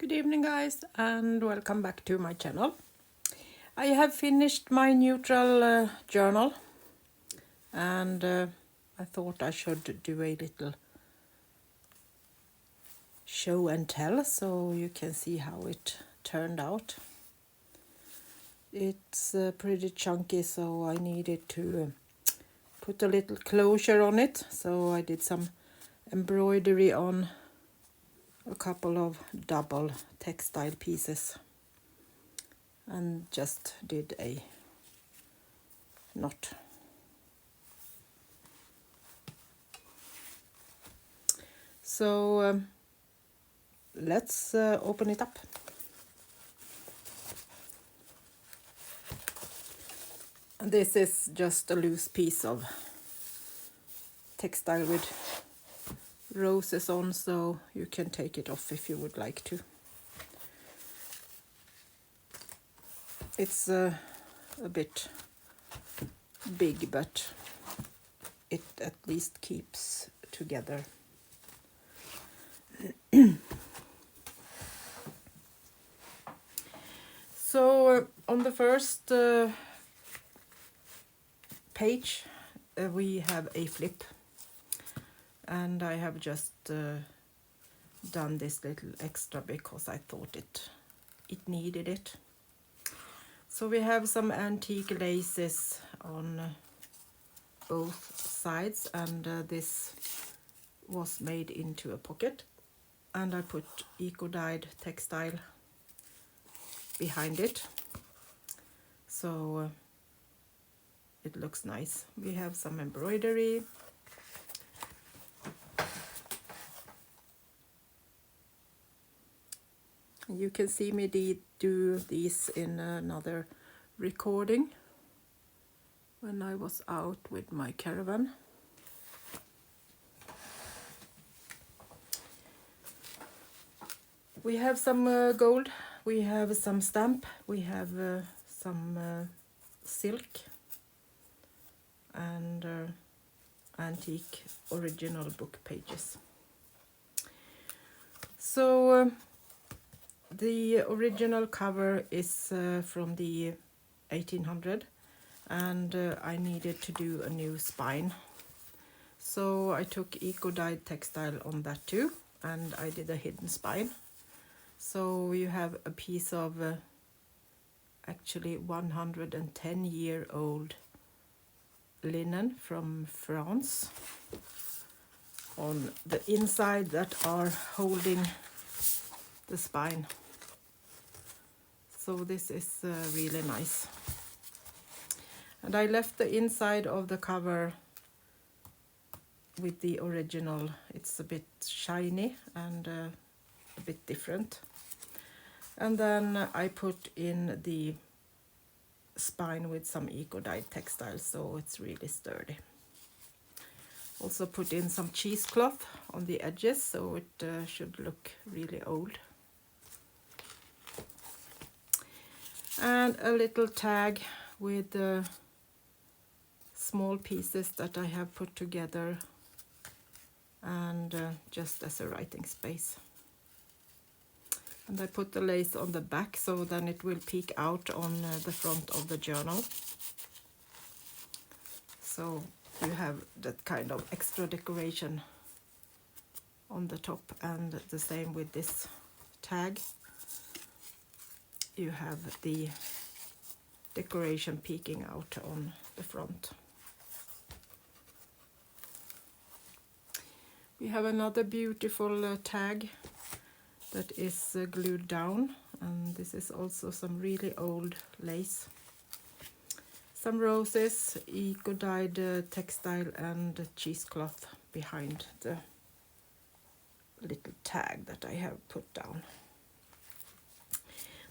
Good evening guys and welcome back to my channel. I have finished my neutral journal and I thought I should do a little show and tell so you can see how it turned out. It's pretty chunky, so I needed to put a little closure on it, so I did some embroidery on a couple of double textile pieces and just did a knot. So let's open it up. This is just a loose piece of textile with roses on, so you can take it off if you would like to. It's a bit big, but it at least keeps together. So on the first page we have a flip, and I have just done this little extra because I thought it needed it. So we have some antique laces on both sides, and this was made into a pocket, and I put eco-dyed textile behind it, so it looks nice. We have some embroidery. You can see me do these in another recording when I was out with my caravan. We have some gold, we have some stamp, we have some silk and antique original book pages. So the original cover is from the 1800, and I needed to do a new spine. So I took eco-dyed textile on that too, and I did a hidden spine. So you have a piece of actually 110-year-old linen from France on the inside that are holding the spine. So this is really nice. And I left the inside of the cover with the original. It's a bit shiny and a bit different. And then I put in the spine with some eco-dyed textile, so it's really sturdy. Also put in some cheesecloth on the edges, so it should look really old. And a little tag with small pieces that I have put together, and just as a writing space. And I put the lace on the back, so then it will peek out on the front of the journal. So you have that kind of extra decoration on the top, and the same with this tag. You have the decoration peeking out on the front. We have another beautiful tag that is glued down, and this is also some really old lace. Some roses, eco-dyed textile, and cheesecloth behind the little tag that I have put down.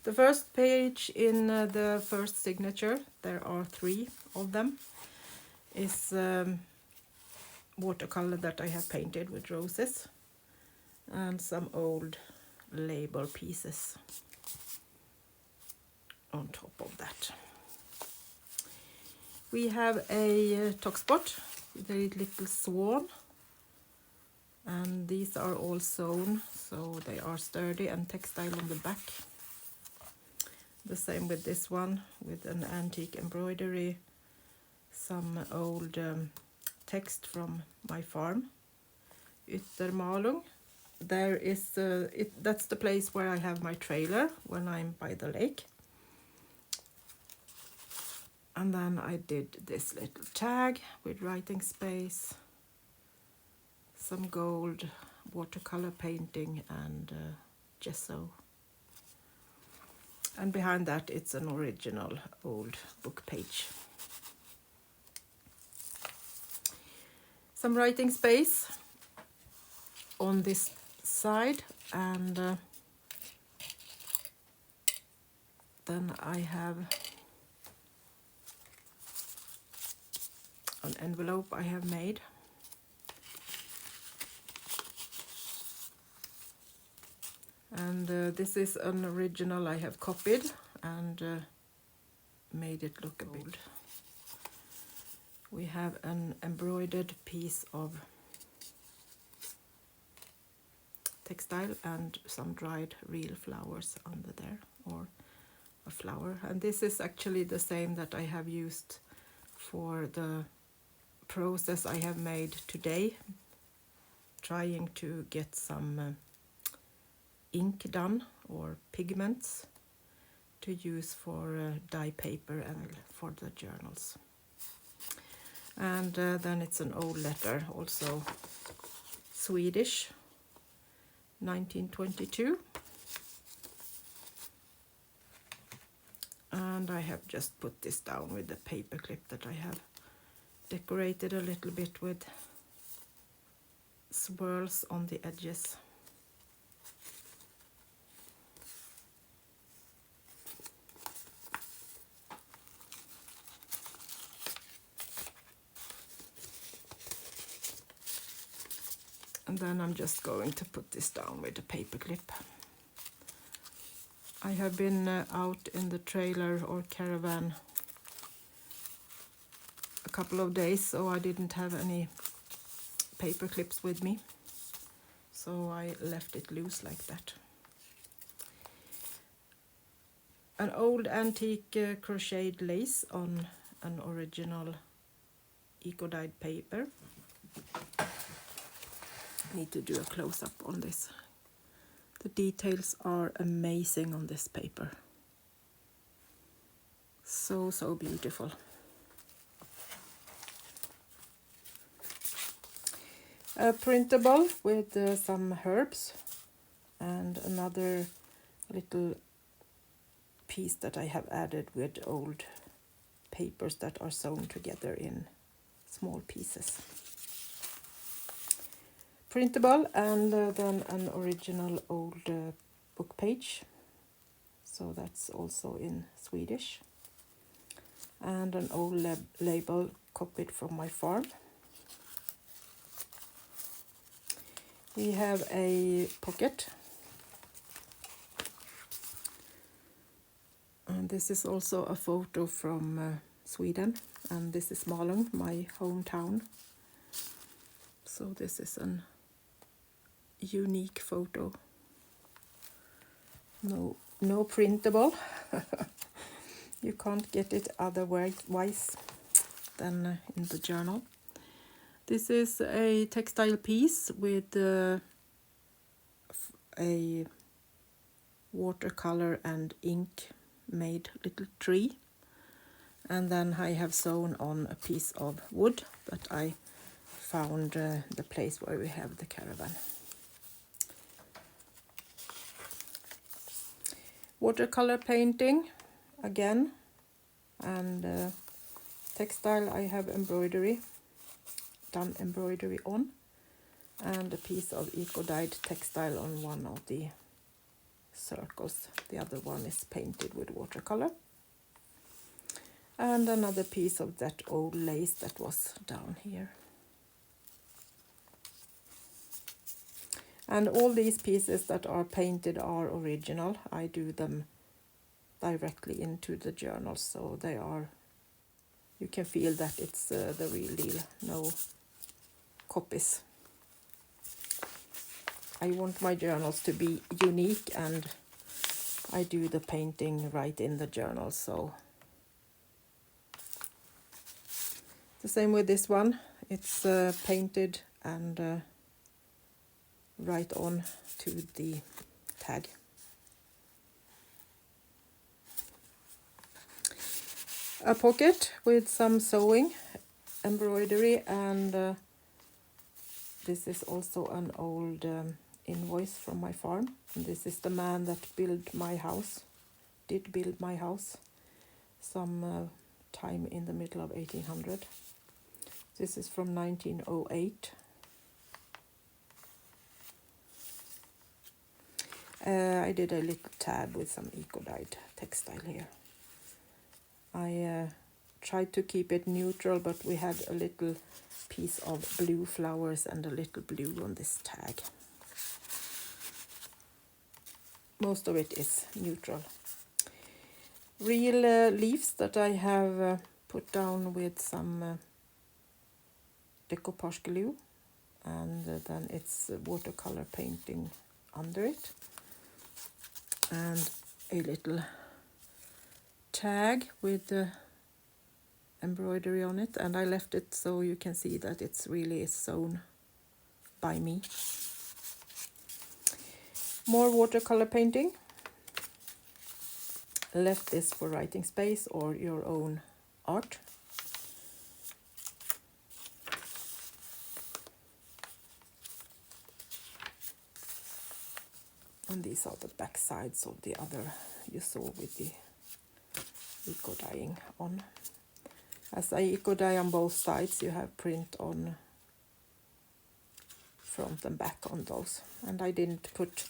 The first page in the first signature, there are 3 of them, is watercolor that I have painted with roses, and some old label pieces on top of that. We have a top spot with a little swan And these are all sewn, so they are sturdy and textile on the back. The same with this one, with an antique embroidery, some old text from my farm, Yttermalung. There is that's the place where I have my trailer when I'm by the lake. And then I did this little tag with writing space, some gold watercolor painting, and gesso. And behind that it's an original old book page. Some writing space on this side, and then I have an envelope I have made. And this is an original I have copied and made it look a bit. We have an embroidered piece of textile and some dried real flowers under there, or a flower. And this is actually the same that I have used for the process I have made today, trying to get some ink done, or pigments to use for dye paper and for the journals. And then it's an old letter, also Swedish, 1922. And I have just put this down with the paper clip that I have decorated a little bit with swirls on the edges. And then I'm just going to put this down with a paper clip. I have been out in the trailer or caravan a couple of days, so I didn't have any paper clips with me. So I left it loose like that. An old antique crocheted lace on an original eco-dyed paper. Need to do a close-up on this. The details are amazing on this paper. So beautiful. A printable with some herbs, and another little piece that I have added with old papers that are sewn together in small pieces. Printable, and then an original old book page, so that's also in Swedish, and an old label copied from my farm. We have a pocket, and this is also a photo from Sweden, and this is Malung, my hometown. So this is an unique photo. No printable. You can't get it otherwise than in the journal. This is a textile piece with a watercolor and ink made little tree, and then I have sewn on a piece of wood that I found the place where we have the caravan. Watercolor painting again, and textile I have done embroidery on, and a piece of eco-dyed textile on one of the circles. The other one is painted with watercolor. And another piece of that old lace that was down here. And all these pieces that are painted are original. I do them directly into the journal, so they are, you can feel that it's the real deal, no copies. I want my journals to be unique, and I do the painting right in the journal. So the same with this one. It's painted and right on to the tag. A pocket with some sewing, embroidery, and this is also an old invoice from my farm. And this is the man that built my house, did build my house some time in the middle of 1800. This is from 1908. I did a little tab with some eco-dyed textile here. I tried to keep it neutral, but we had a little piece of blue flowers and a little blue on this tag. Most of it is neutral. Real leaves that I have put down with some decoupage glue, and then it's watercolor painting under it, and a little tag with the embroidery on it, and I left it so you can see that it's really sewn by me. More watercolor painting. Left this for writing space or your own art. And these are the back sides of the other you saw with the eco dyeing on. As I eco dye on both sides, you have print on front and back on those. And I didn't put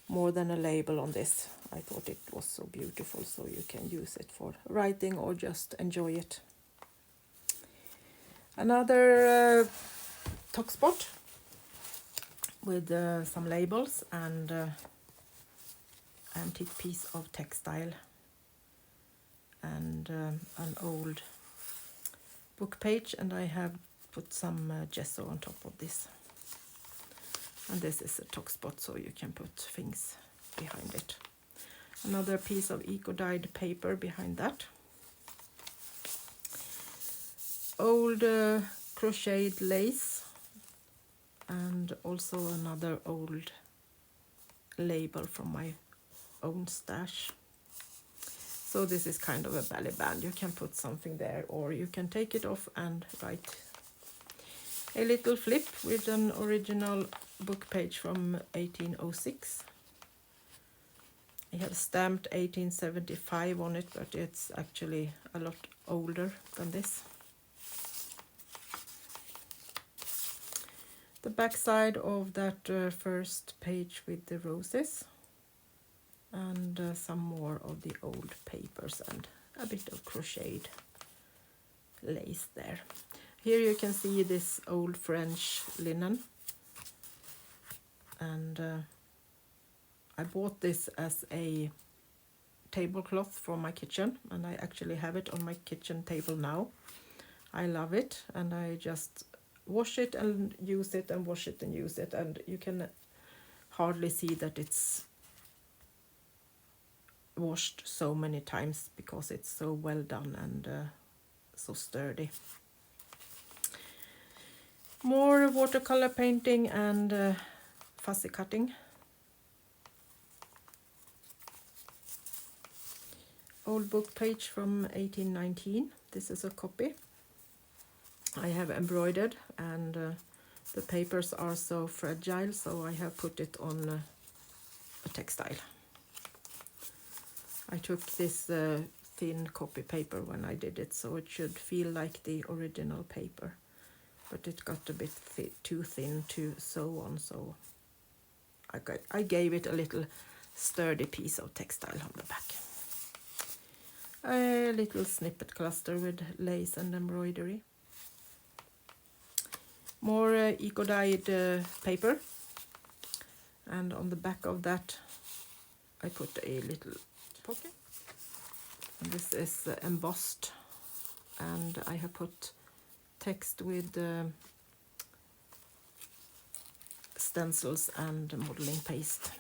more than a label on this. I thought it was so beautiful, so you can use it for writing or just enjoy it. Another tuck spot with some labels and antique piece of textile and an old book page, and I have put some gesso on top of this. And this is a tuck spot, so you can put things behind it. Another piece of eco-dyed paper behind that. Old crocheted lace, and also another old label from my own stash. So this is kind of a belly band. You can put something there, or you can take it off and write. A little flip with an original book page from 1806. I have stamped 1875 on it, but it's actually a lot older than this. The back side of that first page with the roses, and some more of the old papers and a bit of crocheted lace there. Here you can see this old French linen, and I bought this as a tablecloth for my kitchen, and I actually have it on my kitchen table now. I love it, and I just wash it and use it and wash it and use it, and you can hardly see that it's washed so many times because it's so well done and so sturdy. More watercolor painting and fussy cutting. Old book page from 1819. This is a copy. I have embroidered, and the papers are so fragile, so I have put it on a textile. I took this thin copy paper when I did it, so it should feel like the original paper, but it got a bit too thin to sew on, so I gave it a little sturdy piece of textile on the back. A little snippet cluster with lace and embroidery. More eco-dyed paper, and on the back of that I put a little pocket. And this is embossed, and I have put text with stencils and modeling paste.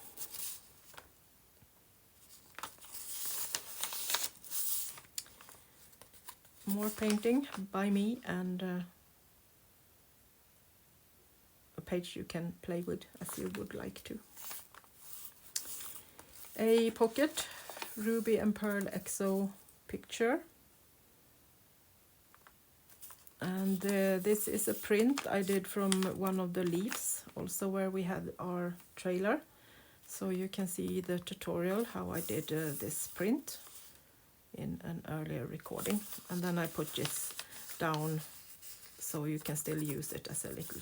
More painting by me, and a page you can play with as you would like to. A pocket Ruby and Pearl EXO picture. And this is a print I did from one of the leaves, also where we had our trailer. So you can see the tutorial how I did this print in an earlier recording. And then I put this down so you can still use it as a little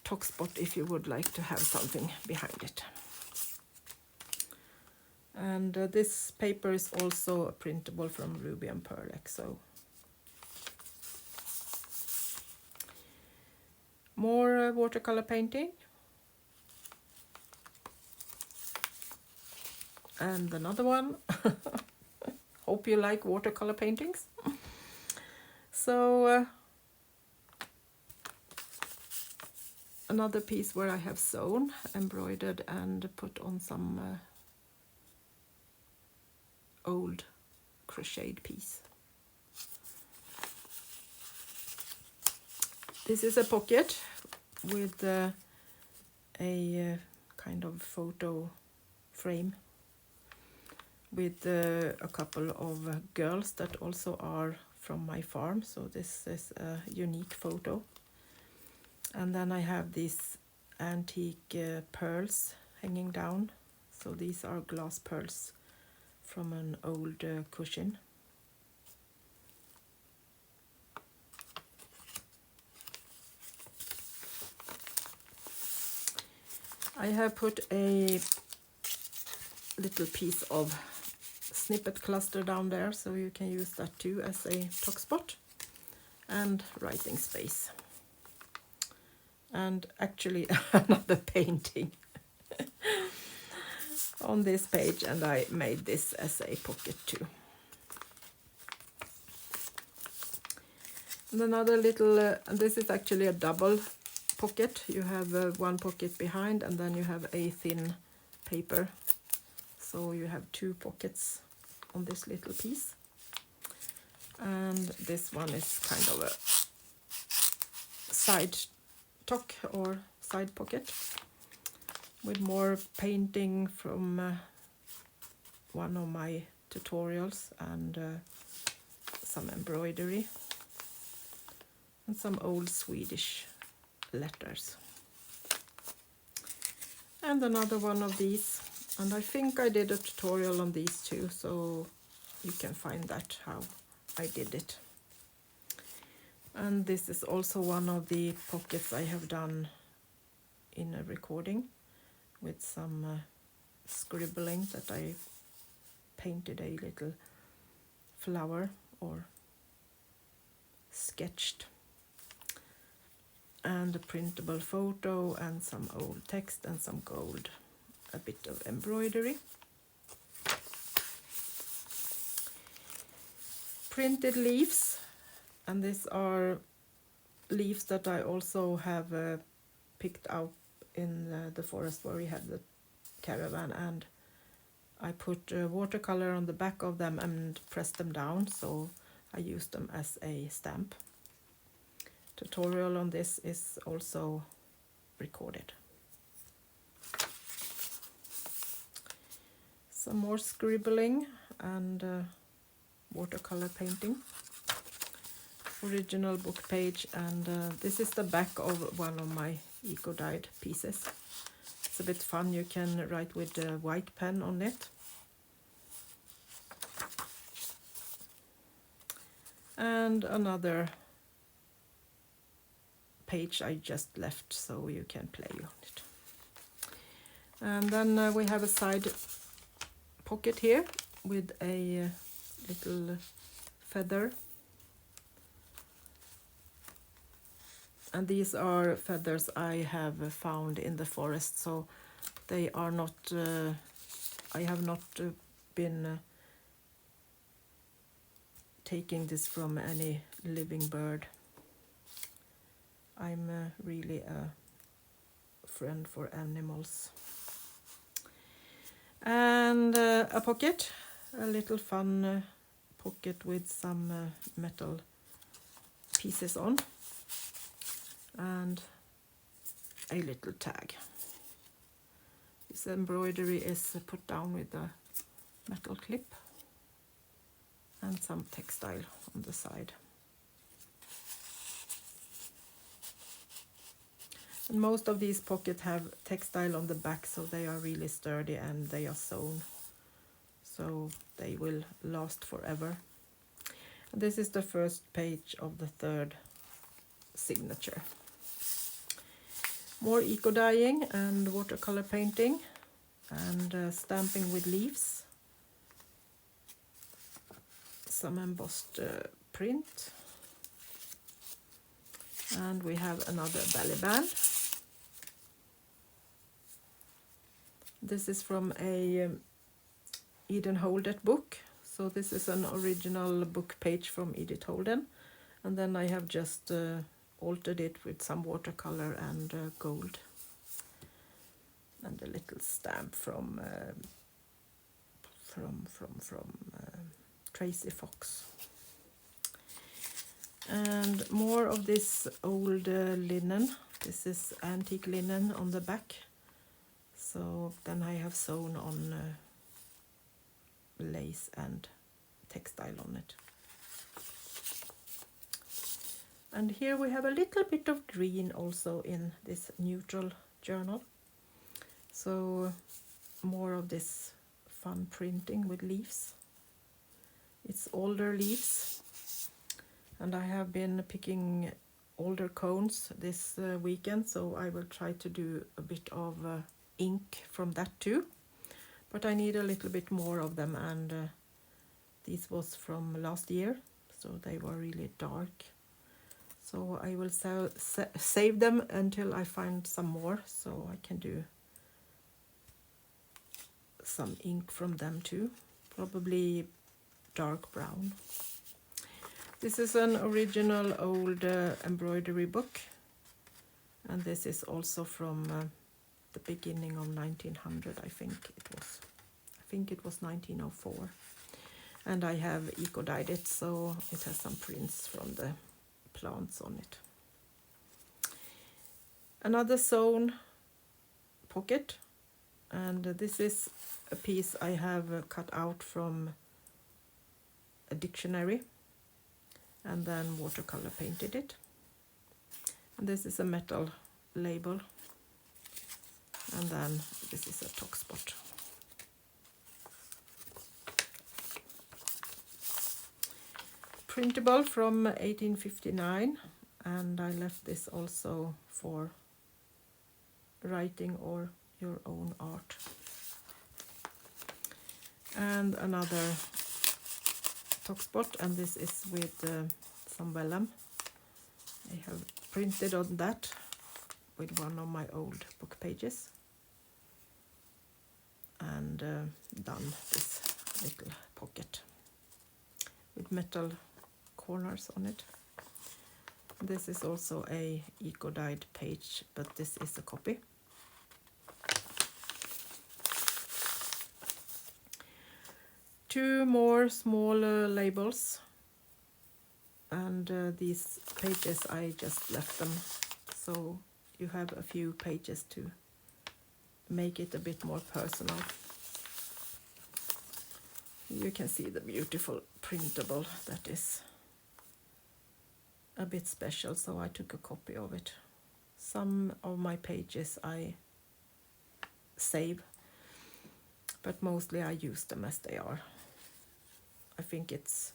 talk spot if you would like to have something behind it. And this paper is also printable from Ruby and Pearl EXO. More watercolor painting. And another one. Hope you like watercolor paintings. So another piece where I have sewn, embroidered and put on some old crocheted piece. This is a pocket with a kind of photo frame with a couple of girls that also are from my farm. So this is a unique photo. And then I have these antique pearls hanging down. So these are glass pearls from an old cushion. I have put a little piece of snippet cluster down there, so you can use that too as a talk spot and writing space. And actually another painting on this page, and I made this as a pocket too. And another little, and this is actually a double pocket. You have one pocket behind, and then you have a thin paper. So you have two pockets on this little piece. And this one is kind of a side tuck or side pocket with more painting from one of my tutorials, and some embroidery and some old Swedish letters. And another one of these, and I think I did a tutorial on these too, so you can find that how I did it. And this is also one of the pockets I have done in a recording with some scribbling that I painted a little flower or sketched, and a printable photo and some old text and some gold, a bit of embroidery. Printed leaves, and these are leaves that I also have picked out in the forest where we had the caravan, and I put watercolor on the back of them and pressed them down, so I used them as a stamp. Tutorial on this is also recorded. Some more scribbling and watercolor painting. Original book page, and this is the back of one of my eco-dyed pieces. It's a bit fun, you can write with a white pen on it. And another page I just left so you can play on it. And then we have a side pocket here with a little feather. And these are feathers I have found in the forest, so they are not, I have not been taking this from any living bird. I'm really a friend for animals. And a pocket, a little fun pocket with some metal pieces on, and a little tag. This embroidery is put down with a metal clip, and some textile on the side. And most of these pockets have textile on the back, so they are really sturdy and they are sewn, so they will last forever. And this is the first page of the third signature. More eco dyeing and watercolor painting and stamping with leaves. Some embossed print. And we have another belly band. This is from a Eden Holden book. So this is an original book page from Edith Holden. And then I have just altered it with some watercolor and gold. And a little stamp from Tracy Fox. And more of this old linen. This is antique linen on the back. So then I have sewn on lace and textile on it. And here we have a little bit of green also in this neutral journal. So more of this fun printing with leaves. It's older leaves. And I have been picking older cones this weekend, so I will try to do a bit of ink from that too. But I need a little bit more of them, and these was from last year, so they were really dark. So I will save them until I find some more, so I can do some ink from them too, probably dark brown. This is an original old embroidery book, and this is also from the beginning of 1900, I think it was. I think it was 1904. And I have eco-dyed it, so it has some prints from the plants on it. Another sewn pocket, and this is a piece I have cut out from a dictionary and then watercolor painted it. And this is a metal label, and then this is a top spot. Printable from 1859, and I left this also for writing or your own art. And another top spot, and this is with some vellum. I have printed on that with one of my old book pages and done this little pocket with metal corners on it. This is also a eco-dyed page, but this is a copy. Two more smaller labels, and these pages I just left them, so you have a few pages to make it a bit more personal. You can see the beautiful printable that is a bit special, so I took a copy of it. Some of my pages I save, but mostly I use them as they are. I think it's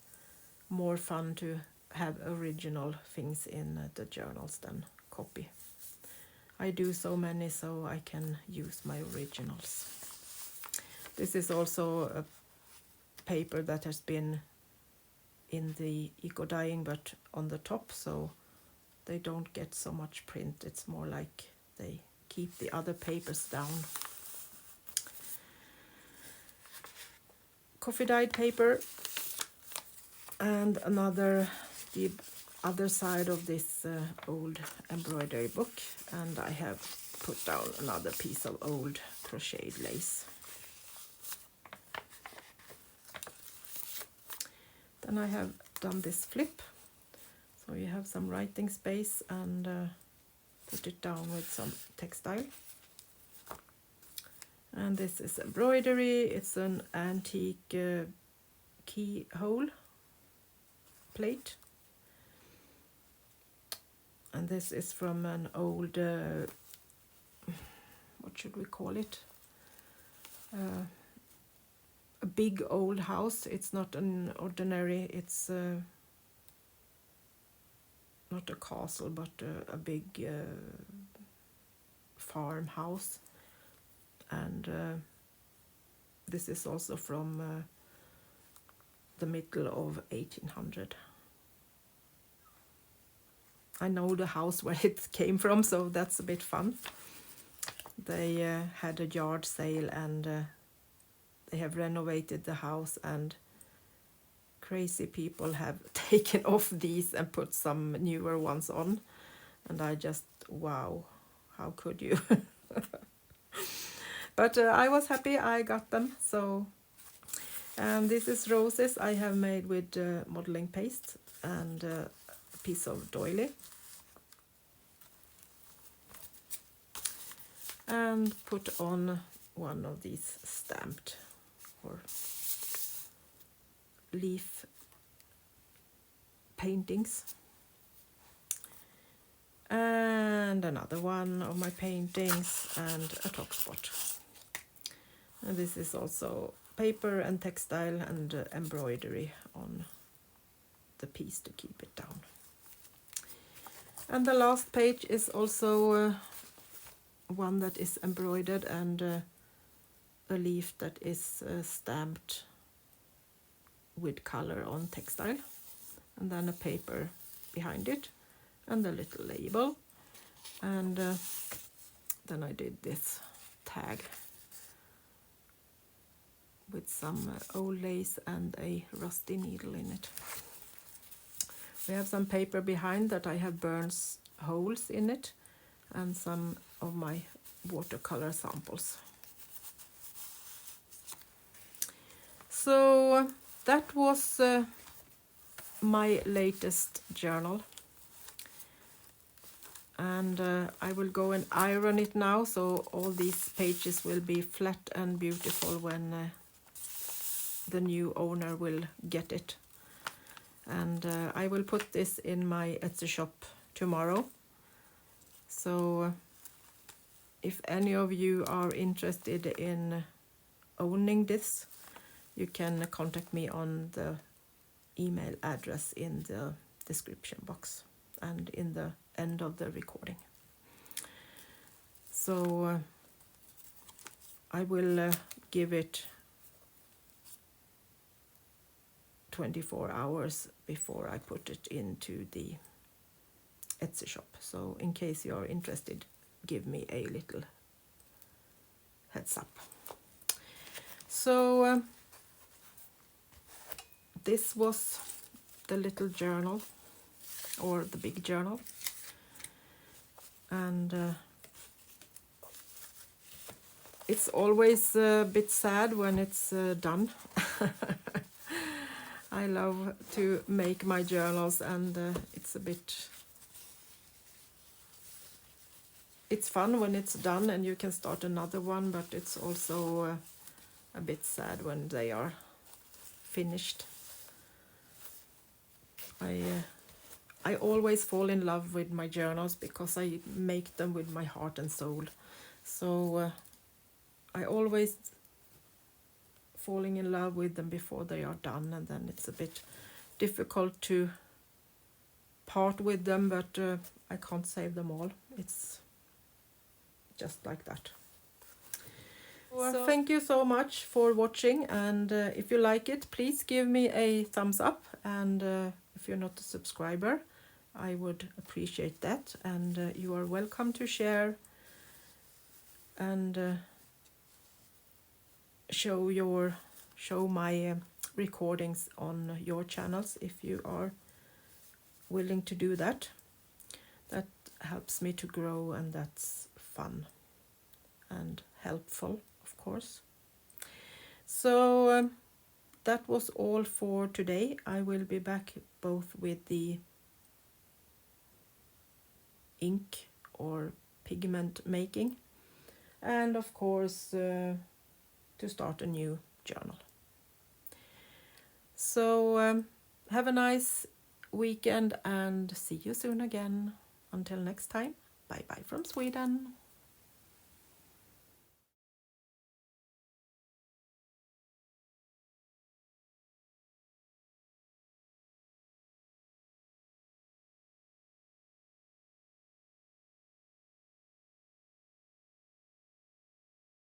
more fun to have original things in the journals than copy. I do so many, so I can use my originals. This is also a paper that has been in the eco dyeing, but on the top, so they don't get so much print. It's more like they keep the other papers down. Coffee dyed paper, and another, the other side of this old embroidery book, and I have put down another piece of old crocheted lace. Then I have done this flip, so you have some writing space, and put it down with some textile. And this is embroidery. It's an antique keyhole plate, and this is from an old what should we call it, a big old house. It's not an ordinary, it's not a castle, but a big farmhouse. And this is also from the middle of 1800. I know the house where it came from, so that's a bit fun. They had a yard sale, and they have renovated the house, and crazy people have taken off these and put some newer ones on. And I just, wow, how could you? But I was happy I got them. So, and this is roses I have made with modeling paste and a piece of doily. And put on one of these stamped or leaf paintings. And another one of my paintings, and a top spot. And this is also paper and textile and embroidery on the piece to keep it down. And the last page is also one that is embroidered, and a leaf that is stamped with color on textile, and then a paper behind it, and a little label. And then I did this tag with some old lace and a rusty needle in it. We have some paper behind that I have burned holes in it, and some of my watercolor samples. So that was my latest journal, and I will go and iron it now, so all these pages will be flat and beautiful when the new owner will get it. And I will put this in my Etsy shop tomorrow. So if any of you are interested in owning this, you can contact me on the email address in the description box and in the end of the recording. So I will give it 24 hours before I put it into the Etsy shop. So in case you are interested, give me a little heads up. So this was the little journal, or the big journal, and it's always a bit sad when it's done. I love to make my journals, and it's a bit, it's fun when it's done and you can start another one, but it's also a bit sad when they are finished. I always fall in love with my journals because I make them with my heart and soul. So I always falling in love with them before they are done, and then it's a bit difficult to part with them, but I can't save them all. It's just like that. So thank you so much for watching, and if you like it, please give me a thumbs up, and if you're not a subscriber, I would appreciate that, and you are welcome to share and show my recordings on your channels if you are willing to do that. That helps me to grow, and that's fun and helpful, of course. So that was all for today. I will be back both with the ink or pigment making, and of course to start a new journal. So have a nice weekend and see you soon again. Until next time, bye bye from Sweden.